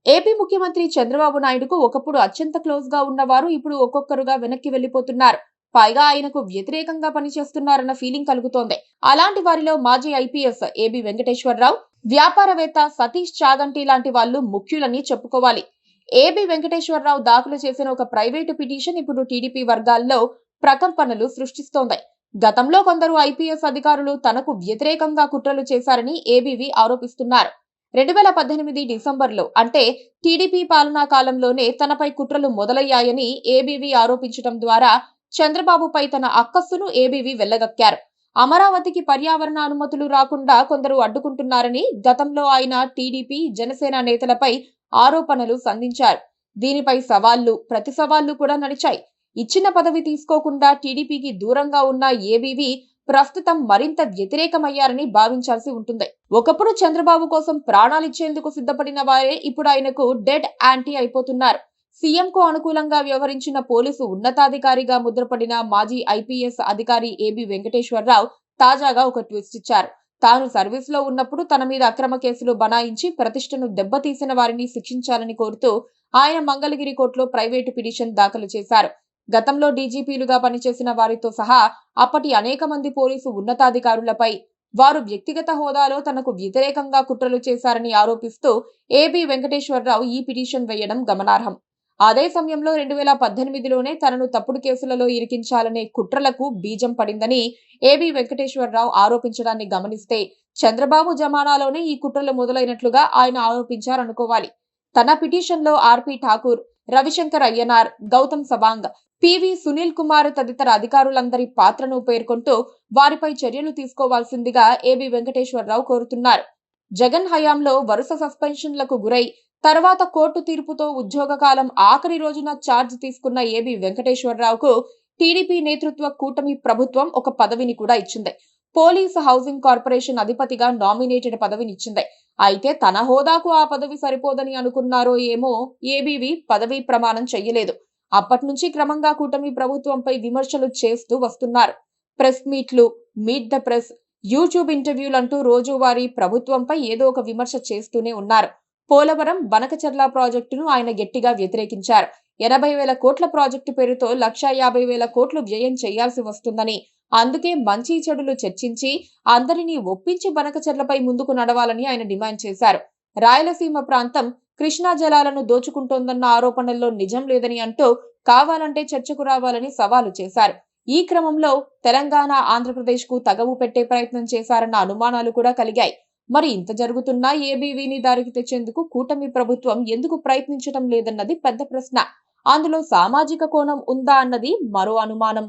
AP ముఖ్యమంత్రి చంద్రబాబు నాయుడుకు ఒకప్పుడు అత్యంత క్లోజ్ గా ఉన్నవారు ఇప్పుడు ఒక్కొక్కరుగా వెనక్కి వెళ్లిపోతున్నారు. పైగా ఆయనకు వ్యతిరేకంగా పనిచేస్తున్నారన్న ఫీలింగ్ కలుగుతోంది. అలాంటి వారిలో మాజీ ఐపీఎస్ ఏబి వెంకటేశ్వరరావు, వ్యాపారవేత్త సతీష్ చాగంటి లాంటి వాళ్లు ముఖ్యులని చెప్పుకోవాలి. ఏబి వెంకటేశ్వరరావు దాఖలు చేసిన ఒక ప్రైవేటు పిటిషన్ ఇప్పుడు టీడీపీ వర్గాల్లో ప్రకంపనలు సృష్టిస్తోంది. గతంలో కొందరు ఐపీఎస్ అధికారులు తనకు వ్యతిరేకంగా కుట్రలు చేశారని ఏబీవీ ఆరోపిస్తున్నారు. 2018 డిసెంబర్లో అంటే టీడీపీ పాలనా కాలంలోనే తనపై కుట్రలు మొదలయ్యాయని ఏబీవీ ఆరోపించడం ద్వారా చంద్రబాబుపై తన అక్కస్సును ఏబీవీ వెళ్లగక్కారు. అమరావతికి పర్యావరణ అనుమతులు రాకుండా కొందరు అడ్డుకుంటున్నారని గతంలో ఆయన టీడీపీ, జనసేన నేతలపై ఆరోపణలు సంధించారు. దీనిపై సవాళ్లు, ప్రతి సవాళ్లు కూడా నడిచాయి. ఇచ్చిన పదవి తీసుకోకుండా టీడీపీకి దూరంగా ఉన్న ఏబీవీ ప్రస్తుతం మరింత వ్యతిరేకమయ్యారని భావించాల్సి ఉంటుంది. ఒకప్పుడు చంద్రబాబు కోసం ప్రాణాలిచ్చేందుకు సిద్ధపడిన వారే ఇప్పుడు ఆయనకు డెడ్ యాంటీ అయిపోతున్నారు. సీఎంకు అనుకూలంగా వ్యవహరించిన పోలీసు ఉన్నతాధికారిగా ముద్రపడిన మాజీ ఐపీఎస్ అధికారి ఏబి వెంకటేశ్వరరావు తాజాగా ఒక ట్విస్ట్ ఇచ్చారు. తాను సర్వీస్ లో ఉన్నప్పుడు తన మీద అక్రమ కేసులు బనాయించి ప్రతిష్టను దెబ్బతీసిన వారిని శిక్షించాలని కోరుతూ ఆయన మంగళగిరి కోర్టులో ప్రైవేటు పిటిషన్ దాఖలు చేశారు. గతంలో డీజీపీలుగా పనిచేసిన వారితో సహా అప్పటి అనేక మంది పోలీసు ఉన్నతాధికారులపై వారు వ్యక్తిగత హోదాలో తనకు వ్యతిరేకంగా కుట్రలు చేశారని ఆరోపిస్తూ ఏబి వెంకటేశ్వరరావు ఈ పిటిషన్ వేయడం గమనార్హం. అదే సమయంలో 2018లోనే తనను తప్పుడు కేసులలో ఇరికించాలనే కుట్రలకు బీజం పడిందని ఏబి వెంకటేశ్వరరావు ఆరోపించడాన్ని గమనిస్తే చంద్రబాబు జమానాలోనే ఈ కుట్రలు మొదలైనట్లుగా ఆయన ఆరోపించారనుకోవాలి. తన పిటిషన్లో ఆర్పి ఠాకూర్, రవిశంకర్ అయ్యనార్, గౌతమ్ సవాంగ్, పివి సునీల్ కుమార్ తదితర అధికారులందరి పాత్రను పేర్కొంటూ వారిపై చర్యలు తీసుకోవాల్సిందిగా ఏబి వెంకటేశ్వరరావు కోరుతున్నారు. జగన్ హయాంలో వరుస సస్పెన్షన్లకు గురై తర్వాత కోర్టు తీర్పుతో ఉద్యోగ కాలం ఆఖరి రోజున ఛార్జ్ తీసుకున్న ఏబి వెంకటేశ్వరరావుకు టీడీపీ నేతృత్వ కూటమి ప్రభుత్వం ఒక పదవిని కూడా ఇచ్చింది. పోలీసు హౌసింగ్ కార్పొరేషన్ అధిపతిగా నామినేటెడ్ పదవినిచ్చింది. అయితే తన హోదాకు ఆ పదవి సరిపోదని అనుకున్నారో ఏమో ఏబీవీ పదవీ ప్రమాణం చెయ్యలేదు. అప్పట్నుంచి క్రమంగా కూటమి ప్రభుత్వంపై విమర్శలు చేస్తూ వస్తున్నారు. ప్రెస్ మీట్లు, మీట్ ద ప్రెస్, యూట్యూబ్ ఇంటర్వ్యూలంటూ రోజువారీ ప్రభుత్వంపై ఏదో ఒక విమర్శ చేస్తూనే ఉన్నారు. పోలవరం, బనకచర్ల ప్రాజెక్టును ఆయన గట్టిగా వ్యతిరేకించారు. 80,000 కోట్ల ప్రాజెక్టు పేరుతో 1,50,000 కోట్లు వ్యయం చేయాల్సి వస్తుందని, అందుకే మంచి చెడులు చర్చించి అందరినీ ఒప్పించి బనకచర్లపై ముందుకు నడవాలని ఆయన డిమాండ్ చేశారు. రాయలసీమ ప్రాంతం కృష్ణా జలాలను దోచుకుంటోందన్న ఆరోపణల్లో నిజం లేదని అంటూ కావాలంటే చర్చకు రావాలని సవాలు చేశారు. ఈ క్రమంలో తెలంగాణ, ఆంధ్రప్రదేశ్ కు తగవు పెట్టే ప్రయత్నం చేశారన్న అనుమానాలు కూడా కలిగాయి. మరి ఇంత జరుగుతున్నా ఏబీవీని దారికి తెచ్చేందుకు కూటమి ప్రభుత్వం ఎందుకు ప్రయత్నించడం లేదన్నది పెద్ద ప్రశ్న. అందులో సామాజిక కోణం ఉందా అన్నది మరో అనుమానం.